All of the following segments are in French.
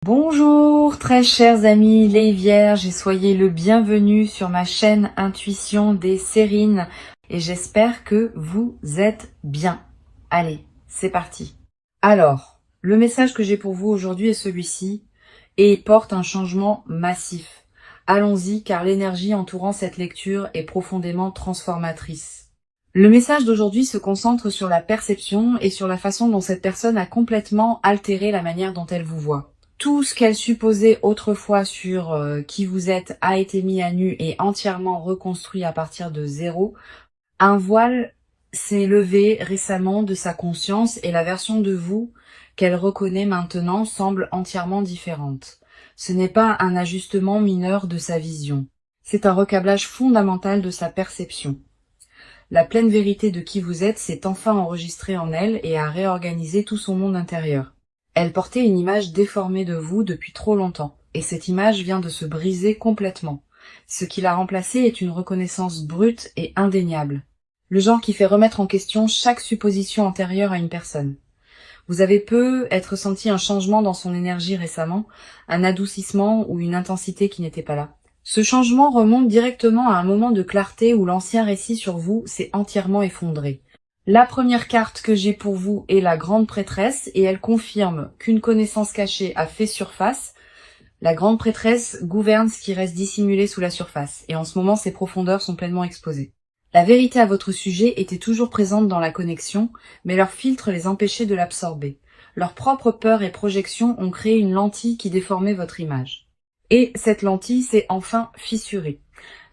Bonjour très chers amis les vierges et soyez le bienvenu sur ma chaîne Intuition des Sérines et j'espère que vous êtes bien. Allez, c'est parti. Alors, le message que j'ai pour vous aujourd'hui est celui-ci et il porte un changement massif. Allons-y car l'énergie entourant cette lecture est profondément transformatrice. Le message d'aujourd'hui se concentre sur la perception et sur la façon dont cette personne a complètement altéré la manière dont elle vous voit. Tout ce qu'elle supposait autrefois sur qui vous êtes a été mis à nu et entièrement reconstruit à partir de zéro. Un voile s'est levé récemment de sa conscience et la version de vous qu'elle reconnaît maintenant semble entièrement différente. Ce n'est pas un ajustement mineur de sa vision. C'est un recablage fondamental de sa perception. La pleine vérité de qui vous êtes s'est enfin enregistrée en elle et a réorganisé tout son monde intérieur. Elle portait une image déformée de vous depuis trop longtemps, et cette image vient de se briser complètement. Ce qui l'a remplacée est une reconnaissance brute et indéniable. Le genre qui fait remettre en question chaque supposition antérieure à une personne. Vous avez peut-être senti un changement dans son énergie récemment, un adoucissement ou une intensité qui n'était pas là. Ce changement remonte directement à un moment de clarté où l'ancien récit sur vous s'est entièrement effondré. La première carte que j'ai pour vous est la grande prêtresse et elle confirme qu'une connaissance cachée a fait surface. La grande prêtresse gouverne ce qui reste dissimulé sous la surface et en ce moment ses profondeurs sont pleinement exposées. La vérité à votre sujet était toujours présente dans la connexion, mais leur filtre les empêchait de l'absorber. Leurs propres peurs et projections ont créé une lentille qui déformait votre image. Et cette lentille s'est enfin fissurée.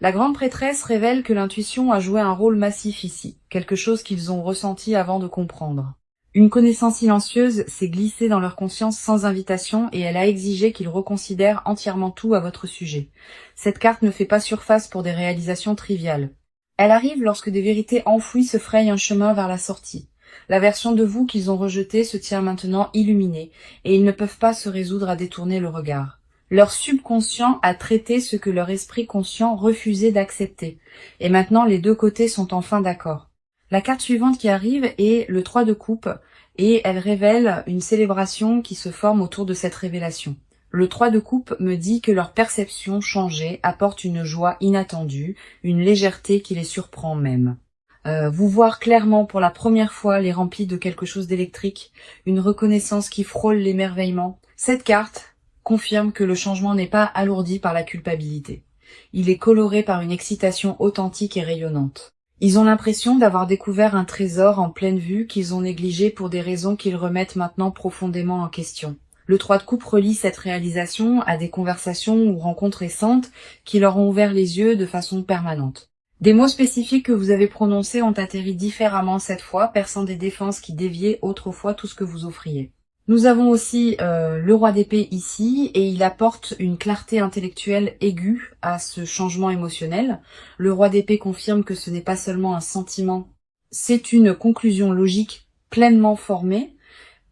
La grande prêtresse révèle que l'intuition a joué un rôle massif ici, quelque chose qu'ils ont ressenti avant de comprendre. Une connaissance silencieuse s'est glissée dans leur conscience sans invitation et elle a exigé qu'ils reconsidèrent entièrement tout à votre sujet. Cette carte ne fait pas surface pour des réalisations triviales. Elle arrive lorsque des vérités enfouies se frayent un chemin vers la sortie. La version de vous qu'ils ont rejetée se tient maintenant illuminée et ils ne peuvent pas se résoudre à détourner le regard. Leur subconscient a traité ce que leur esprit conscient refusait d'accepter. Et maintenant, les deux côtés sont enfin d'accord. La carte suivante qui arrive est le 3 de coupe et elle révèle une célébration qui se forme autour de cette révélation. Le 3 de coupe me dit que leur perception changée apporte une joie inattendue, une légèreté qui les surprend même. Vous voir clairement pour la première fois les remplit de quelque chose d'électrique, une reconnaissance qui frôle l'émerveillement. Cette carte confirme que le changement n'est pas alourdi par la culpabilité. Il est coloré par une excitation authentique et rayonnante. Ils ont l'impression d'avoir découvert un trésor en pleine vue qu'ils ont négligé pour des raisons qu'ils remettent maintenant profondément en question. Le 3 de coupe relie cette réalisation à des conversations ou rencontres récentes qui leur ont ouvert les yeux de façon permanente. Des mots spécifiques que vous avez prononcés ont atterri différemment cette fois, perçant des défenses qui déviaient autrefois tout ce que vous offriez. Nous avons aussi le roi d'épée ici et il apporte une clarté intellectuelle aiguë à ce changement émotionnel. Le roi d'épée confirme que ce n'est pas seulement un sentiment, c'est une conclusion logique pleinement formée.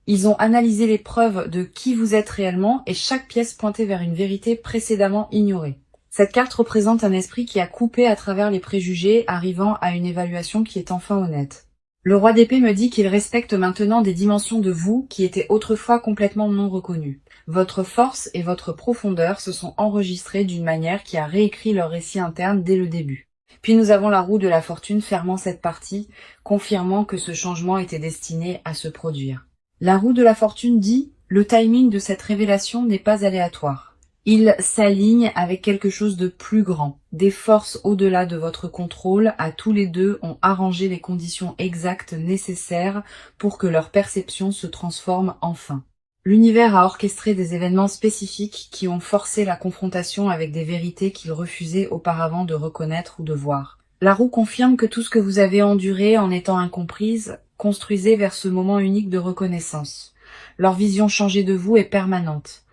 Ils ont analysé les preuves de qui vous êtes réellement et chaque pièce pointait vers une vérité précédemment ignorée. Cette carte représente un esprit qui a coupé à travers les préjugés, arrivant à une évaluation qui est enfin honnête. Le roi d'épée me dit qu'il respecte maintenant des dimensions de vous qui étaient autrefois complètement non reconnues. Votre force et votre profondeur se sont enregistrées d'une manière qui a réécrit leur récit interne dès le début. Puis nous avons la roue de la fortune fermant cette partie, confirmant que ce changement était destiné à se produire. La roue de la fortune dit « Le timing de cette révélation n'est pas aléatoire ». Il s'aligne avec quelque chose de plus grand. Des forces au-delà de votre contrôle, à tous les deux, ont arrangé les conditions exactes nécessaires pour que leur perception se transforme enfin. L'univers a orchestré des événements spécifiques qui ont forcé la confrontation avec des vérités qu'ils refusaient auparavant de reconnaître ou de voir. La roue confirme que tout ce que vous avez enduré en étant incomprise construisait vers ce moment unique de reconnaissance. Leur vision changée de vous est permanente.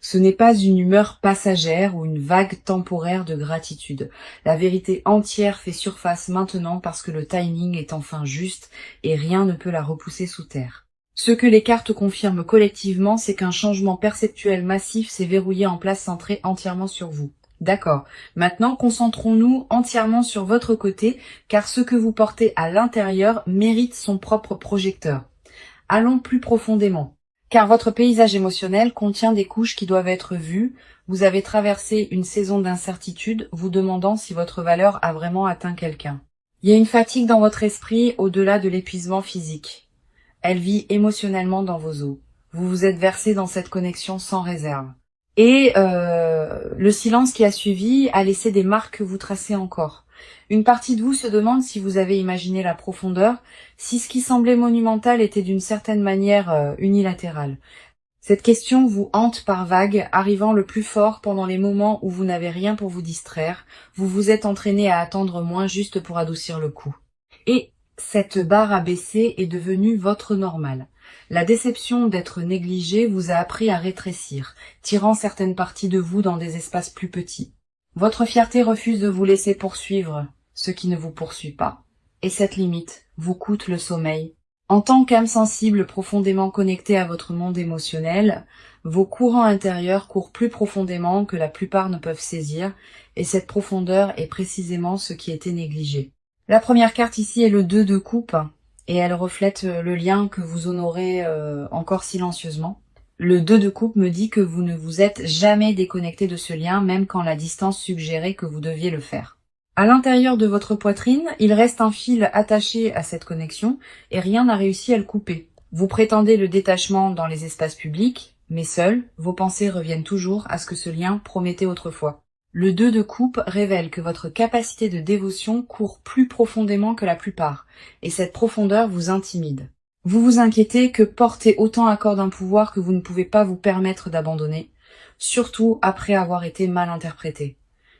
Ce n'est pas une humeur passagère ou une vague temporaire de gratitude. La vérité entière fait surface maintenant parce que le timing est enfin juste et rien ne peut la repousser sous terre. Ce que les cartes confirment collectivement, c'est qu'un changement perceptuel massif s'est verrouillé en place centré entièrement sur vous. D'accord. Maintenant, concentrons-nous entièrement sur votre côté, car ce que vous portez à l'intérieur mérite son propre projecteur. Allons plus profondément. Car votre paysage émotionnel contient des couches qui doivent être vues. Vous avez traversé une saison d'incertitude, vous demandant si votre valeur a vraiment atteint quelqu'un. Il y a une fatigue dans votre esprit au-delà de l'épuisement physique. Elle vit émotionnellement dans vos os. Vous vous êtes versé dans cette connexion sans réserve. Et le silence qui a suivi a laissé des marques que vous tracez encore. Une partie de vous se demande si vous avez imaginé la profondeur, si ce qui semblait monumental était d'une certaine manière unilatéral. Cette question vous hante par vagues, arrivant le plus fort pendant les moments où vous n'avez rien pour vous distraire. Vous vous êtes entraîné à attendre moins juste pour adoucir le coup. Et cette barre à baisser est devenue votre normal. La déception d'être négligé vous a appris à rétrécir, tirant certaines parties de vous dans des espaces plus petits. Votre fierté refuse de vous laisser poursuivre ce qui ne vous poursuit pas. Et cette limite vous coûte le sommeil. En tant qu'âme sensible profondément connectée à votre monde émotionnel, vos courants intérieurs courent plus profondément que la plupart ne peuvent saisir, et cette profondeur est précisément ce qui était négligé. La première carte ici est le 2 de coupe, et elle reflète le lien que vous honorez encore silencieusement. Le 2 de coupe me dit que vous ne vous êtes jamais déconnecté de ce lien, même quand la distance suggérait que vous deviez le faire. À l'intérieur de votre poitrine, il reste un fil attaché à cette connexion, et rien n'a réussi à le couper. Vous prétendez le détachement dans les espaces publics, mais seuls, vos pensées reviennent toujours à ce que ce lien promettait autrefois. Le 2 de coupe révèle que votre capacité de dévotion court plus profondément que la plupart, et cette profondeur vous intimide. Vous vous inquiétez que porter autant à corps d'un pouvoir que vous ne pouvez pas vous permettre d'abandonner, surtout après avoir été mal interprété.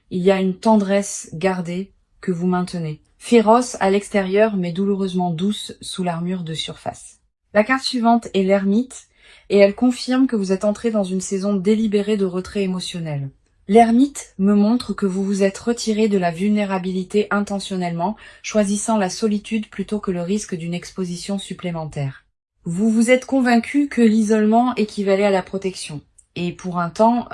Il y a une tendresse gardée que vous maintenez, féroce à l'extérieur mais douloureusement douce sous l'armure de surface. La carte suivante est l'ermite, et elle confirme que vous êtes entré dans une saison délibérée de retrait émotionnel. L'ermite me montre que vous vous êtes retiré de la vulnérabilité intentionnellement, choisissant la solitude plutôt que le risque d'une exposition supplémentaire. Vous vous êtes convaincu que l'isolement équivalait à la protection. Et pour un temps,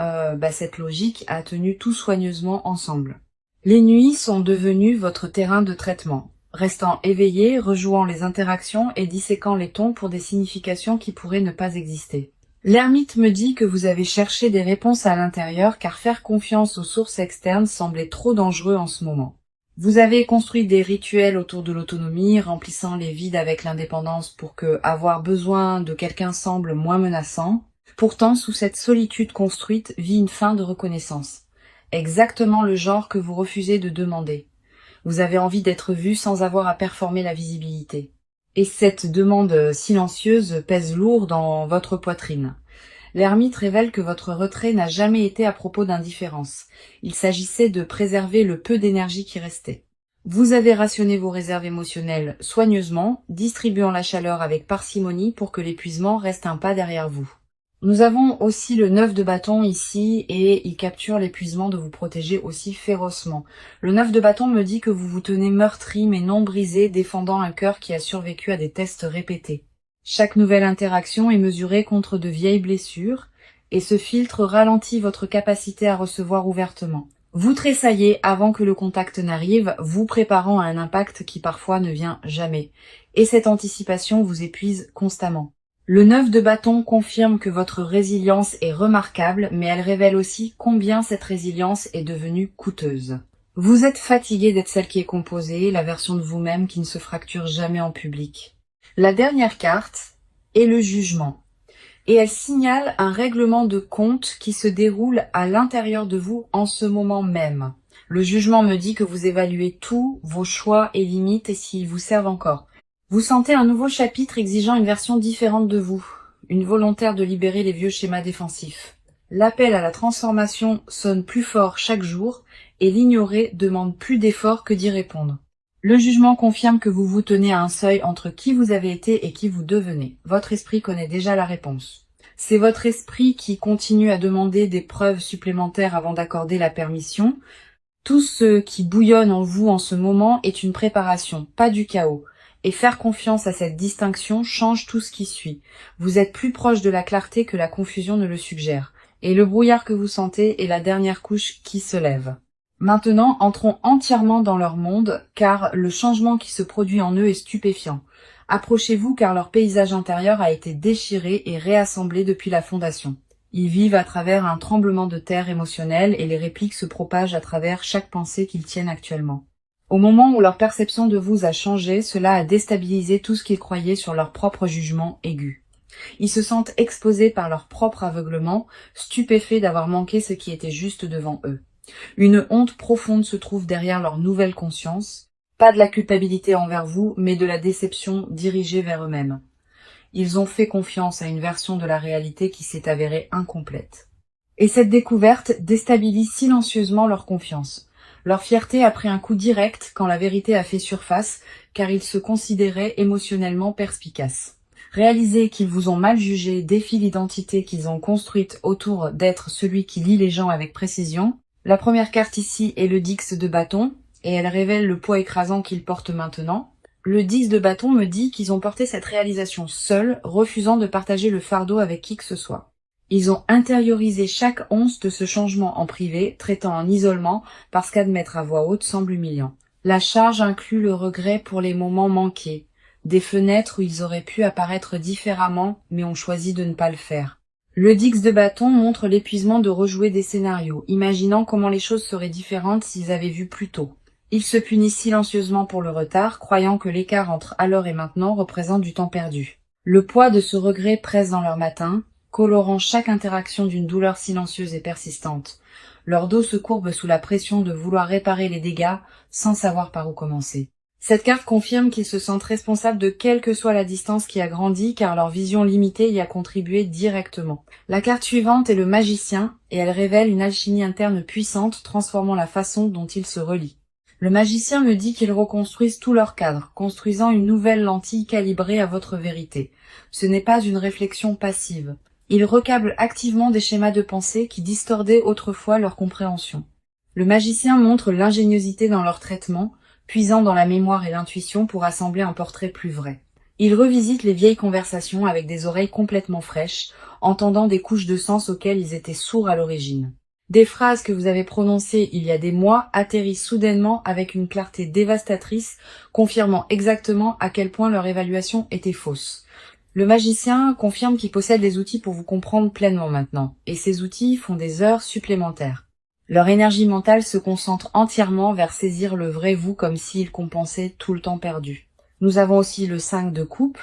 cette logique a tenu tout soigneusement ensemble. Les nuits sont devenues votre terrain de traitement, restant éveillé, rejouant les interactions et disséquant les tons pour des significations qui pourraient ne pas exister. L'ermite me dit que vous avez cherché des réponses à l'intérieur car faire confiance aux sources externes semblait trop dangereux en ce moment. Vous avez construit des rituels autour de l'autonomie, remplissant les vides avec l'indépendance pour que avoir besoin de quelqu'un semble moins menaçant. Pourtant, sous cette solitude construite vit une fin de reconnaissance. Exactement le genre que vous refusez de demander. Vous avez envie d'être vu sans avoir à performer la visibilité. Et cette demande silencieuse pèse lourd dans votre poitrine. L'ermite révèle que votre retrait n'a jamais été à propos d'indifférence. Il s'agissait de préserver le peu d'énergie qui restait. Vous avez rationné vos réserves émotionnelles soigneusement, distribuant la chaleur avec parcimonie pour que l'épuisement reste un pas derrière vous. Nous avons aussi le 9 de bâton ici et il capture l'épuisement de vous protéger aussi férocement. Le 9 de bâton me dit que vous vous tenez meurtri mais non brisé, défendant un cœur qui a survécu à des tests répétés. Chaque nouvelle interaction est mesurée contre de vieilles blessures et ce filtre ralentit votre capacité à recevoir ouvertement. Vous tressaillez avant que le contact n'arrive, vous préparant à un impact qui parfois ne vient jamais. Et cette anticipation vous épuise constamment. Le 9 de bâton confirme que votre résilience est remarquable, mais elle révèle aussi combien cette résilience est devenue coûteuse. Vous êtes fatigué d'être celle qui est composée, la version de vous-même qui ne se fracture jamais en public. La dernière carte est le jugement, et elle signale un règlement de compte qui se déroule à l'intérieur de vous en ce moment même. Le jugement me dit que vous évaluez tous vos choix et limites et s'ils vous servent encore. Vous sentez un nouveau chapitre exigeant une version différente de vous, une volontaire de libérer les vieux schémas défensifs. L'appel à la transformation sonne plus fort chaque jour et l'ignorer demande plus d'efforts que d'y répondre. Le jugement confirme que vous vous tenez à un seuil entre qui vous avez été et qui vous devenez. Votre esprit connaît déjà la réponse. C'est votre esprit qui continue à demander des preuves supplémentaires avant d'accorder la permission. Tout ce qui bouillonne en vous en ce moment est une préparation, pas du chaos. Et faire confiance à cette distinction change tout ce qui suit. Vous êtes plus proche de la clarté que la confusion ne le suggère. Et le brouillard que vous sentez est la dernière couche qui se lève. Maintenant, entrons entièrement dans leur monde, car le changement qui se produit en eux est stupéfiant. Approchez-vous car leur paysage intérieur a été déchiré et réassemblé depuis la fondation. Ils vivent à travers un tremblement de terre émotionnel et les répliques se propagent à travers chaque pensée qu'ils tiennent actuellement. Au moment où leur perception de vous a changé, cela a déstabilisé tout ce qu'ils croyaient sur leur propre jugement aigu. Ils se sentent exposés par leur propre aveuglement, stupéfaits d'avoir manqué ce qui était juste devant eux. Une honte profonde se trouve derrière leur nouvelle conscience, pas de la culpabilité envers vous, mais de la déception dirigée vers eux-mêmes. Ils ont fait confiance à une version de la réalité qui s'est avérée incomplète. Et cette découverte déstabilise silencieusement leur confiance. Leur fierté a pris un coup direct quand la vérité a fait surface, car ils se considéraient émotionnellement perspicaces. Réaliser qu'ils vous ont mal jugé défie l'identité qu'ils ont construite autour d'être celui qui lie les gens avec précision. La première carte ici est le 10 de bâton, et elle révèle le poids écrasant qu'ils portent maintenant. Le 10 de bâton me dit qu'ils ont porté cette réalisation seuls, refusant de partager le fardeau avec qui que ce soit. Ils ont intériorisé chaque once de ce changement en privé, traitant en isolement, parce qu'admettre à voix haute semble humiliant. La charge inclut le regret pour les moments manqués, des fenêtres où ils auraient pu apparaître différemment, mais ont choisi de ne pas le faire. Le 10 de bâton montre l'épuisement de rejouer des scénarios, imaginant comment les choses seraient différentes s'ils avaient vu plus tôt. Ils se punissent silencieusement pour le retard, croyant que l'écart entre alors et maintenant représente du temps perdu. Le poids de ce regret presse dans leur matin, colorant chaque interaction d'une douleur silencieuse et persistante. Leur dos se courbe sous la pression de vouloir réparer les dégâts sans savoir par où commencer. Cette carte confirme qu'ils se sentent responsables de quelle que soit la distance qui a grandi, car leur vision limitée y a contribué directement. La carte suivante est le magicien, et elle révèle une alchimie interne puissante, transformant la façon dont ils se relient. Le magicien me dit qu'ils reconstruisent tout leur cadre, construisant une nouvelle lentille calibrée à votre vérité. Ce n'est pas une réflexion passive. Ils recablent activement des schémas de pensée qui distordaient autrefois leur compréhension. Le magicien montre l'ingéniosité dans leur traitement, puisant dans la mémoire et l'intuition pour assembler un portrait plus vrai. Il revisite les vieilles conversations avec des oreilles complètement fraîches, entendant des couches de sens auxquelles ils étaient sourds à l'origine. Des phrases que vous avez prononcées il y a des mois atterrissent soudainement avec une clarté dévastatrice, confirmant exactement à quel point leur évaluation était fausse. Le magicien confirme qu'il possède les outils pour vous comprendre pleinement maintenant, et ces outils font des heures supplémentaires. Leur énergie mentale se concentre entièrement vers saisir le vrai vous comme s'ils compensaient tout le temps perdu. Nous avons aussi le 5 de coupe,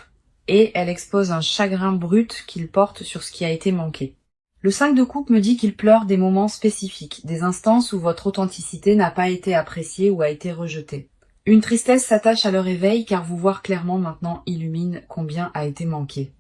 et elle expose un chagrin brut qu'il porte sur ce qui a été manqué. Le 5 de coupe me dit qu'il pleure des moments spécifiques, des instances où votre authenticité n'a pas été appréciée ou a été rejetée. Une tristesse s'attache à leur éveil car vous voir clairement maintenant illumine combien a été manqué.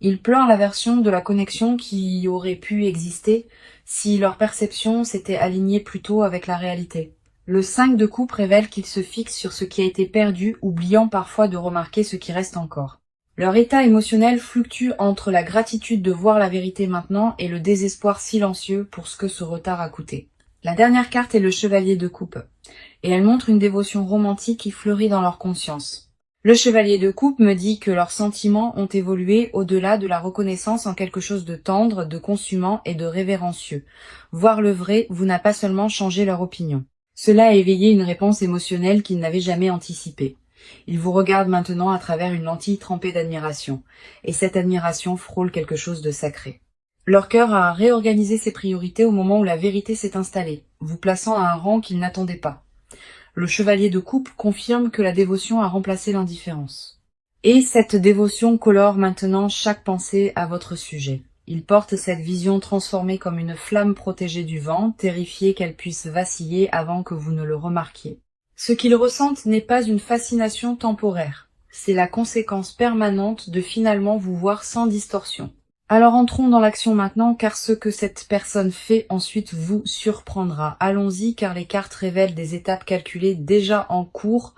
Ils pleurent la version de la connexion qui aurait pu exister si leur perception s'était alignée plus tôt avec la réalité. Le 5 de coupe révèle qu'ils se fixent sur ce qui a été perdu, oubliant parfois de remarquer ce qui reste encore. Leur état émotionnel fluctue entre la gratitude de voir la vérité maintenant et le désespoir silencieux pour ce que ce retard a coûté. La dernière carte est le chevalier de coupe, et elle montre une dévotion romantique qui fleurit dans leur conscience. Le chevalier de coupe me dit que leurs sentiments ont évolué au-delà de la reconnaissance en quelque chose de tendre, de consumant et de révérencieux. Voir le vrai vous n'a pas seulement changé leur opinion. Cela a éveillé une réponse émotionnelle qu'ils n'avaient jamais anticipée. Ils vous regardent maintenant à travers une lentille trempée d'admiration, et cette admiration frôle quelque chose de sacré. Leur cœur a réorganisé ses priorités au moment où la vérité s'est installée, vous plaçant à un rang qu'ils n'attendaient pas. Le chevalier de coupe confirme que la dévotion a remplacé l'indifférence. Et cette dévotion colore maintenant chaque pensée à votre sujet. Il porte cette vision transformée comme une flamme protégée du vent, terrifié qu'elle puisse vaciller avant que vous ne le remarquiez. Ce qu'ils ressentent n'est pas une fascination temporaire, c'est la conséquence permanente de finalement vous voir sans distorsion. Alors entrons dans l'action maintenant, car ce que cette personne fait ensuite vous surprendra. Allons-y, car les cartes révèlent des étapes calculées déjà en cours.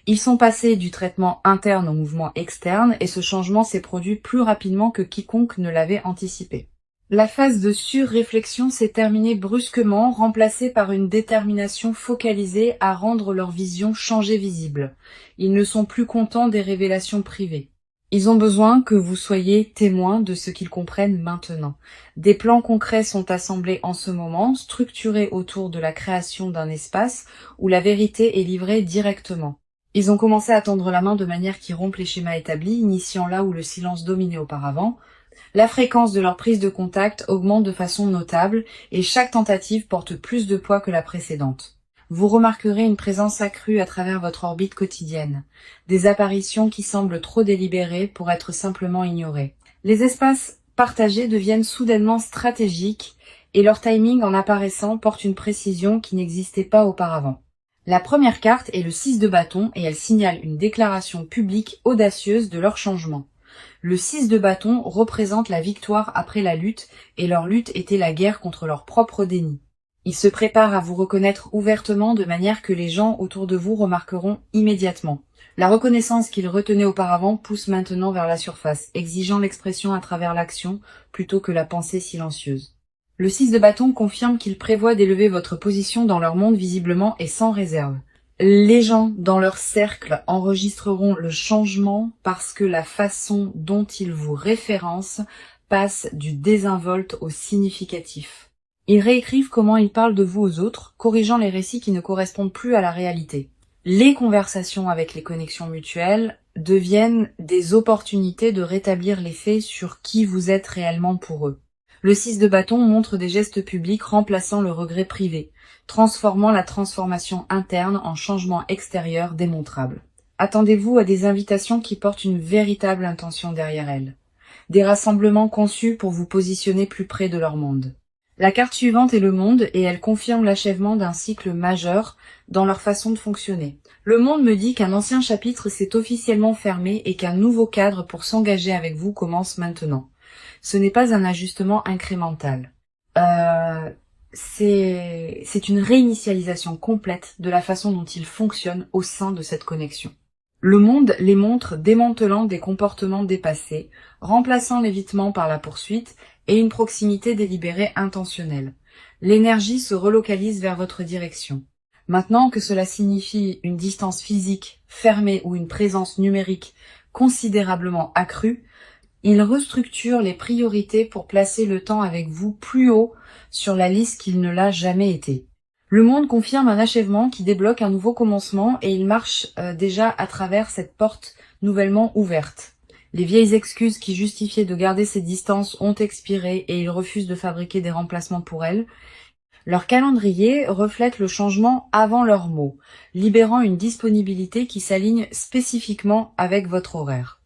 Ils sont passés du traitement interne au mouvement externe, et ce changement s'est produit plus rapidement que quiconque ne l'avait anticipé. La phase de surréflexion s'est terminée brusquement, remplacée par une détermination focalisée à rendre leur vision changée visible. Ils ne sont plus contents des révélations privées. Ils ont besoin que vous soyez témoin de ce qu'ils comprennent maintenant. Des plans concrets sont assemblés en ce moment, structurés autour de la création d'un espace où la vérité est livrée directement. Ils ont commencé à tendre la main de manière qui rompt les schémas établis, initiant là où le silence dominait auparavant. La fréquence de leur prise de contact augmente de façon notable et chaque tentative porte plus de poids que la précédente. Vous remarquerez une présence accrue à travers votre orbite quotidienne, des apparitions qui semblent trop délibérées pour être simplement ignorées. Les espaces partagés deviennent soudainement stratégiques et leur timing en apparaissant porte une précision qui n'existait pas auparavant. La première carte est le 6 de bâton et elle signale une déclaration publique audacieuse de leur changement. Le 6 de bâton représente la victoire après la lutte et leur lutte était la guerre contre leur propre déni. Ils se préparent à vous reconnaître ouvertement de manière que les gens autour de vous remarqueront immédiatement. La reconnaissance qu'ils retenaient auparavant pousse maintenant vers la surface, exigeant l'expression à travers l'action plutôt que la pensée silencieuse. Le 6 de bâton confirme qu'il prévoit d'élever votre position dans leur monde visiblement et sans réserve. Les gens dans leur cercle enregistreront le changement parce que la façon dont ils vous référencent passe du désinvolte au significatif. Ils réécrivent comment ils parlent de vous aux autres, corrigeant les récits qui ne correspondent plus à la réalité. Les conversations avec les connexions mutuelles deviennent des opportunités de rétablir les faits sur qui vous êtes réellement pour eux. Le 6 de bâton montre des gestes publics remplaçant le regret privé, transformant la transformation interne en changement extérieur démontrable. Attendez-vous à des invitations qui portent une véritable intention derrière elles. Des rassemblements conçus pour vous positionner plus près de leur monde. La carte suivante est le monde et elle confirme l'achèvement d'un cycle majeur dans leur façon de fonctionner. Le monde me dit qu'un ancien chapitre s'est officiellement fermé et qu'un nouveau cadre pour s'engager avec vous commence maintenant. Ce n'est pas un ajustement incrémental. C'est une réinitialisation complète de la façon dont ils fonctionnent au sein de cette connexion. Le monde les montre démantelant des comportements dépassés, remplaçant l'évitement par la poursuite et une proximité délibérée intentionnelle. L'énergie se relocalise vers votre direction. Maintenant que cela signifie une distance physique fermée ou une présence numérique considérablement accrue, il restructure les priorités pour placer le temps avec vous plus haut sur la liste qu'il ne l'a jamais été. Le monde confirme un achèvement qui débloque un nouveau commencement et il marche déjà à travers cette porte nouvellement ouverte. Les vieilles excuses qui justifiaient de garder ces distances ont expiré et ils refusent de fabriquer des remplacements pour elles. Leur calendrier reflète le changement avant leurs mots, libérant une disponibilité qui s'aligne spécifiquement avec votre horaire.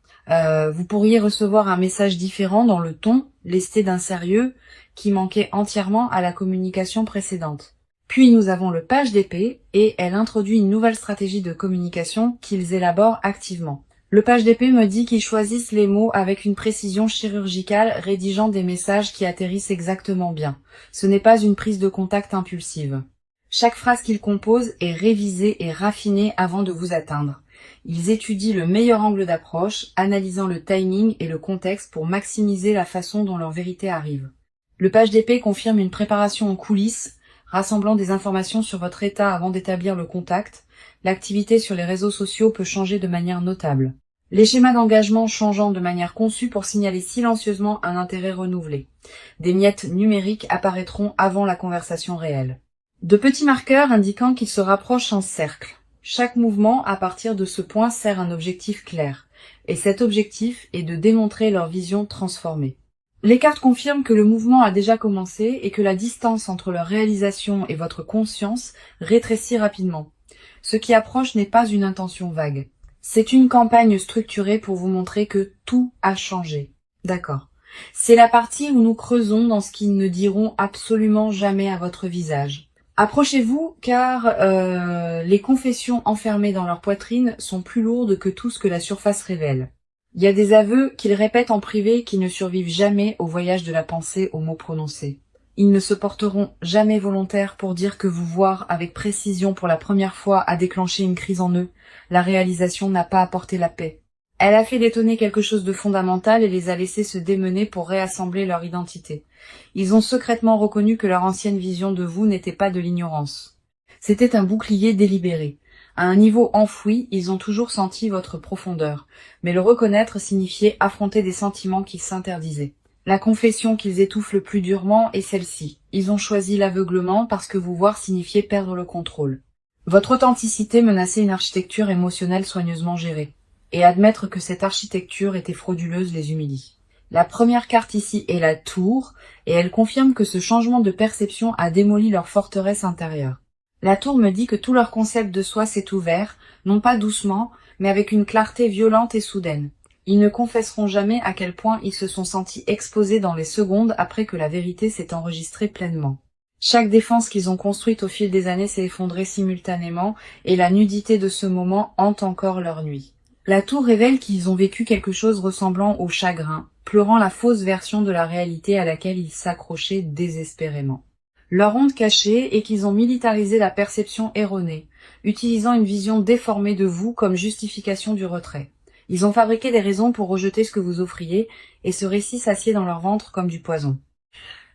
Vous pourriez recevoir un message différent dans le ton, lesté d'un sérieux qui manquait entièrement à la communication précédente. Puis nous avons le page d'épée et elle introduit une nouvelle stratégie de communication qu'ils élaborent activement. Le page d'épée me dit qu'ils choisissent les mots avec une précision chirurgicale, rédigeant des messages qui atterrissent exactement bien. Ce n'est pas une prise de contact impulsive. Chaque phrase qu'ils composent est révisée et raffinée avant de vous atteindre. Ils étudient le meilleur angle d'approche, analysant le timing et le contexte pour maximiser la façon dont leur vérité arrive. Le page d'épée confirme une préparation en coulisses, rassemblant des informations sur votre état avant d'établir le contact. L'activité sur les réseaux sociaux peut changer de manière notable. Les schémas d'engagement changeant de manière conçue pour signaler silencieusement un intérêt renouvelé. Des miettes numériques apparaîtront avant la conversation réelle. De petits marqueurs indiquant qu'ils se rapprochent en cercle. Chaque mouvement à partir de ce point sert un objectif clair, et cet objectif est de démontrer leur vision transformée. Les cartes confirment que le mouvement a déjà commencé et que la distance entre leur réalisation et votre conscience rétrécit rapidement. Ce qui approche n'est pas une intention vague. C'est une campagne structurée pour vous montrer que tout a changé. D'accord. C'est la partie où nous creusons dans ce qu'ils ne diront absolument jamais à votre visage. Approchez-vous car les confessions enfermées dans leur poitrine sont plus lourdes que tout ce que la surface révèle. Il y a des aveux qu'ils répètent en privé qui ne survivent jamais au voyage de la pensée aux mots prononcés. Ils ne se porteront jamais volontaires pour dire que vous voir avec précision pour la première fois a déclenché une crise en eux. La réalisation n'a pas apporté la paix. Elle a fait détonner quelque chose de fondamental et les a laissés se démener pour réassembler leur identité. Ils ont secrètement reconnu que leur ancienne vision de vous n'était pas de l'ignorance. C'était un bouclier délibéré, À un niveau enfoui, ils ont toujours senti votre profondeur, mais le reconnaître signifiait affronter des sentiments qu'ils s'interdisaient. La confession qu'ils étouffent le plus durement est celle-ci. Ils ont choisi l'aveuglement parce que vous voir signifiait perdre le contrôle. Votre authenticité menaçait une architecture émotionnelle soigneusement gérée, et admettre que cette architecture était frauduleuse les humilie. La première carte ici est la tour, et elle confirme que ce changement de perception a démoli leur forteresse intérieure. La tour me dit que tout leur concept de soi s'est ouvert, non pas doucement, mais avec une clarté violente et soudaine. Ils ne confesseront jamais à quel point ils se sont sentis exposés dans les secondes après que la vérité s'est enregistrée pleinement. Chaque défense qu'ils ont construite au fil des années s'est effondrée simultanément, et la nudité de ce moment hante encore leur nuit. La tour révèle qu'ils ont vécu quelque chose ressemblant au chagrin, pleurant la fausse version de la réalité à laquelle ils s'accrochaient désespérément. Leur honte cachée est qu'ils ont militarisé la perception erronée, utilisant une vision déformée de vous comme justification du retrait. Ils ont fabriqué des raisons pour rejeter ce que vous offriez, et ce récit s'assied dans leur ventre comme du poison.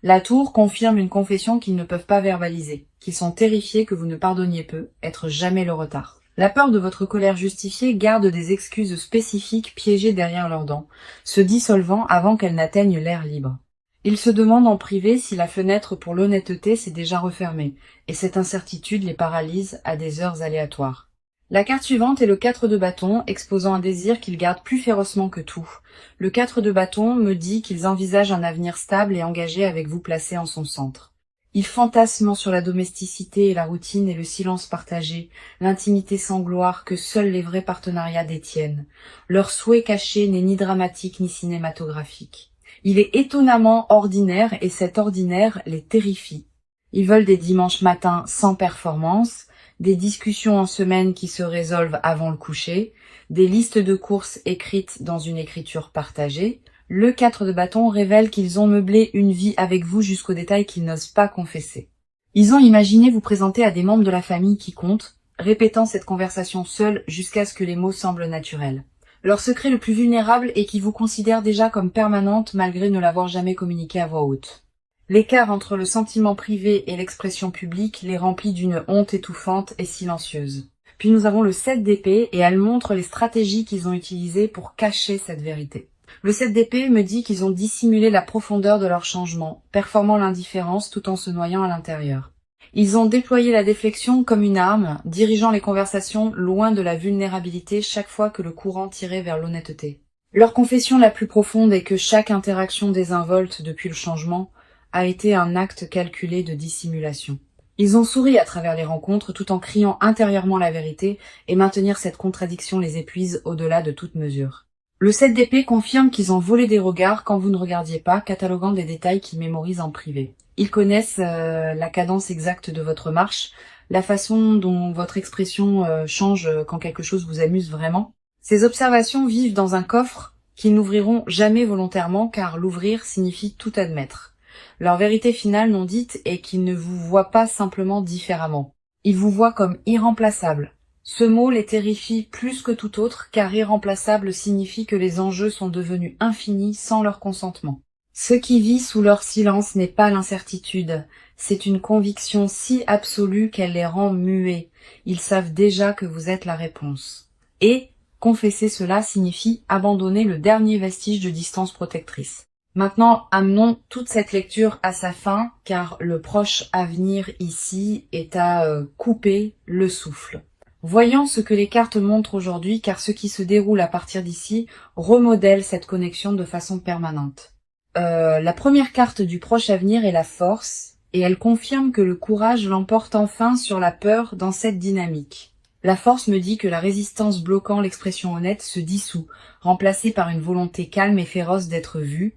La tour confirme une confession qu'ils ne peuvent pas verbaliser, qu'ils sont terrifiés que vous ne pardonniez peu, être jamais le retard. La peur de votre colère justifiée garde des excuses spécifiques piégées derrière leurs dents, se dissolvant avant qu'elles n'atteignent l'air libre. Ils se demandent en privé si la fenêtre pour l'honnêteté s'est déjà refermée, et cette incertitude les paralyse à des heures aléatoires. La carte suivante est le 4 de bâton, exposant un désir qu'ils gardent plus férocement que tout. Le 4 de bâton me dit qu'ils envisagent un avenir stable et engagé avec vous placé en son centre. Ils fantasment sur la domesticité et la routine et le silence partagé, l'intimité sans gloire que seuls les vrais partenariats détiennent. Leur souhait caché n'est ni dramatique ni cinématographique. Il est étonnamment ordinaire et cet ordinaire les terrifie. Ils veulent des dimanches matins sans performance, des discussions en semaine qui se résolvent avant le coucher, des listes de courses écrites dans une écriture partagée. Le 4 de bâton révèle qu'ils ont meublé une vie avec vous jusqu'aux détails qu'ils n'osent pas confesser. Ils ont imaginé vous présenter à des membres de la famille qui comptent, répétant cette conversation seuls jusqu'à ce que les mots semblent naturels. Leur secret le plus vulnérable est qu'ils vous considèrent déjà comme permanente malgré ne l'avoir jamais communiqué à voix haute. L'écart entre le sentiment privé et l'expression publique les remplit d'une honte étouffante et silencieuse. Puis nous avons le 7 d'épée et elle montre les stratégies qu'ils ont utilisées pour cacher cette vérité. Le 7 d'épée me dit qu'ils ont dissimulé la profondeur de leur changement, performant l'indifférence tout en se noyant à l'intérieur. Ils ont déployé la déflexion comme une arme, dirigeant les conversations loin de la vulnérabilité chaque fois que le courant tirait vers l'honnêteté. Leur confession la plus profonde est que chaque interaction désinvolte depuis le changement a été un acte calculé de dissimulation. Ils ont souri à travers les rencontres tout en criant intérieurement la vérité et maintenir cette contradiction les épuise au-delà de toute mesure. Le 7 d'épée confirme qu'ils ont volé des regards quand vous ne regardiez pas, cataloguant des détails qu'ils mémorisent en privé. Ils connaissent la cadence exacte de votre marche, la façon dont votre expression change quand quelque chose vous amuse vraiment. Ces observations vivent dans un coffre qu'ils n'ouvriront jamais volontairement car l'ouvrir signifie tout admettre. Leur vérité finale non dite est qu'ils ne vous voient pas simplement différemment. Ils vous voient comme irremplaçable. Ce mot les terrifie plus que tout autre car irremplaçable signifie que les enjeux sont devenus infinis sans leur consentement. Ce qui vit sous leur silence n'est pas l'incertitude, c'est une conviction si absolue qu'elle les rend muets. Ils savent déjà que vous êtes la réponse. Et confesser cela signifie abandonner le dernier vestige de distance protectrice. Maintenant, amenons toute cette lecture à sa fin, car le proche avenir ici est à couper le souffle. Voyons ce que les cartes montrent aujourd'hui, car ce qui se déroule à partir d'ici remodèle cette connexion de façon permanente. La première carte du proche avenir est la force, et elle confirme que le courage l'emporte enfin sur la peur dans cette dynamique. La force me dit que la résistance bloquant l'expression honnête se dissout, remplacée par une volonté calme et féroce d'être vue.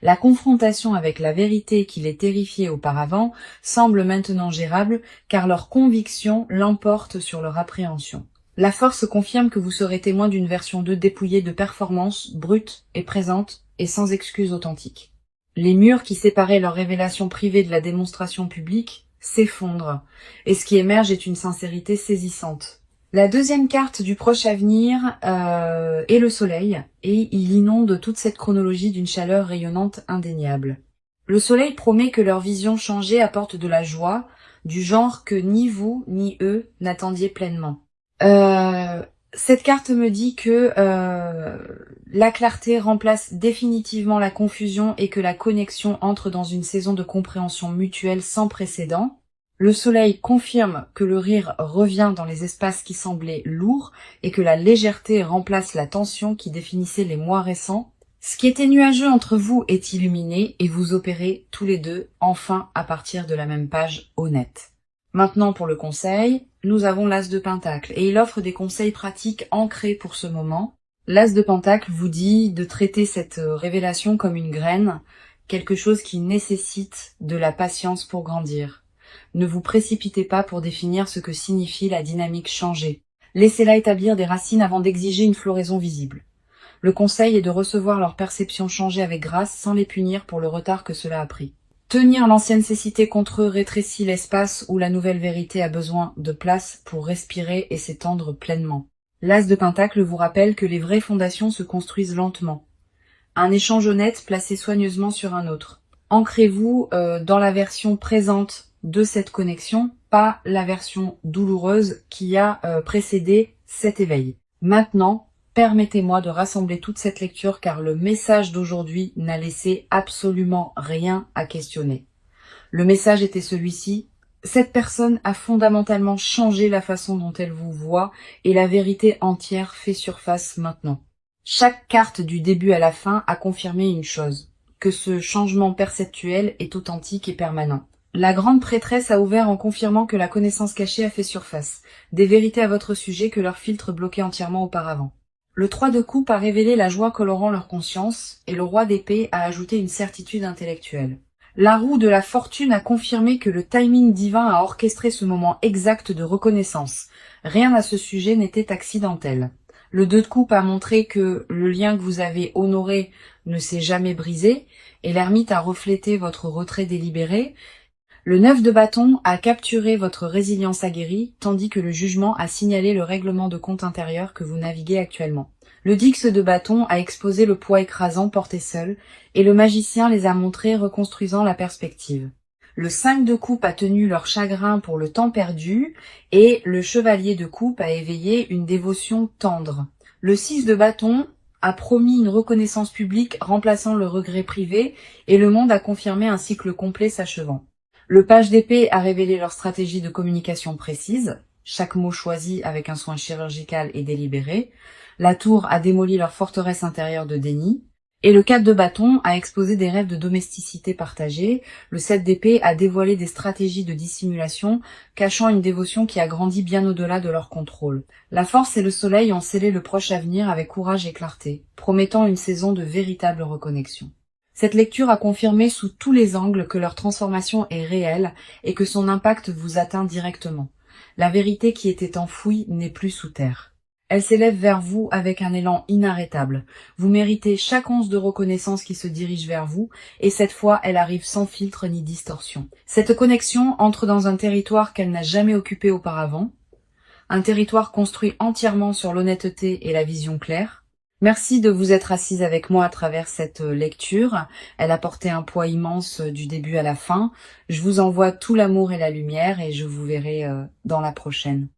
La confrontation avec la vérité qui les terrifiait auparavant semble maintenant gérable car leur conviction l'emporte sur leur appréhension. La force confirme que vous serez témoin d'une version 2 dépouillée de performance, brute et présente et sans excuse authentique. Les murs qui séparaient leur révélation privée de la démonstration publique s'effondrent et ce qui émerge est une sincérité saisissante. La deuxième carte du proche avenir est le soleil, et il inonde toute cette chronologie d'une chaleur rayonnante indéniable. Le soleil promet que leur vision changée apporte de la joie, du genre que ni vous ni eux n'attendiez pleinement. Cette carte me dit que la clarté remplace définitivement la confusion et que la connexion entre dans une saison de compréhension mutuelle sans précédent. Le soleil confirme que le rire revient dans les espaces qui semblaient lourds et que la légèreté remplace la tension qui définissait les mois récents. Ce qui était nuageux entre vous est illuminé et vous opérez tous les deux enfin à partir de la même page honnête. Maintenant pour le conseil, nous avons l'As de Pentacle et il offre des conseils pratiques ancrés pour ce moment. L'As de Pentacle vous dit de traiter cette révélation comme une graine, quelque chose qui nécessite de la patience pour grandir. Ne vous précipitez pas pour définir ce que signifie la dynamique changée. Laissez-la établir des racines avant d'exiger une floraison visible. Le conseil est de recevoir leur perception changée avec grâce sans les punir pour le retard que cela a pris. Tenir l'ancienne cécité contre eux rétrécit l'espace où la nouvelle vérité a besoin de place pour respirer et s'étendre pleinement. L'As de Pentacle vous rappelle que les vraies fondations se construisent lentement. Un échange honnête placé soigneusement sur un autre. Ancrez-vous dans la version présente de cette connexion, pas la version douloureuse qui a précédé cet éveil. Maintenant, permettez-moi de rassembler toute cette lecture car le message d'aujourd'hui n'a laissé absolument rien à questionner. Le message était celui-ci. Cette personne a fondamentalement changé la façon dont elle vous voit et la vérité entière fait surface maintenant. Chaque carte du début à la fin a confirmé une chose, que ce changement perceptuel est authentique et permanent. La grande prêtresse a ouvert en confirmant que la connaissance cachée a fait surface, des vérités à votre sujet que leur filtre bloquait entièrement auparavant. Le 3 de coupe a révélé la joie colorant leur conscience, et le roi d'épée a ajouté une certitude intellectuelle. La roue de la fortune a confirmé que le timing divin a orchestré ce moment exact de reconnaissance. Rien à ce sujet n'était accidentel. Le 2 de coupe a montré que le lien que vous avez honoré ne s'est jamais brisé, et l'ermite a reflété votre retrait délibéré. Le 9 de bâton a capturé votre résilience aguerrie, tandis que le jugement a signalé le règlement de compte intérieur que vous naviguez actuellement. Le 10 de bâton a exposé le poids écrasant porté seul, et le magicien les a montrés reconstruisant la perspective. Le 5 de coupe a tenu leur chagrin pour le temps perdu, et le chevalier de coupe a éveillé une dévotion tendre. Le 6 de bâton a promis une reconnaissance publique remplaçant le regret privé, et le monde a confirmé un cycle complet s'achevant. Le page d'épée a révélé leur stratégie de communication précise, chaque mot choisi avec un soin chirurgical et délibéré. La tour a démoli leur forteresse intérieure de déni. Et le 4 de bâton a exposé des rêves de domesticité partagée. Le 7 d'épée a dévoilé des stratégies de dissimulation, cachant une dévotion qui a grandi bien au-delà de leur contrôle. La force et le soleil ont scellé le proche avenir avec courage et clarté, promettant une saison de véritable reconnexion. Cette lecture a confirmé sous tous les angles que leur transformation est réelle et que son impact vous atteint directement. La vérité qui était enfouie n'est plus sous terre. Elle s'élève vers vous avec un élan inarrêtable. Vous méritez chaque once de reconnaissance qui se dirige vers vous, et cette fois elle arrive sans filtre ni distorsion. Cette connexion entre dans un territoire qu'elle n'a jamais occupé auparavant, un territoire construit entièrement sur l'honnêteté et la vision claire. Merci de vous être assise avec moi à travers cette lecture. Elle a porté un poids immense du début à la fin. Je vous envoie tout l'amour et la lumière et je vous verrai dans la prochaine.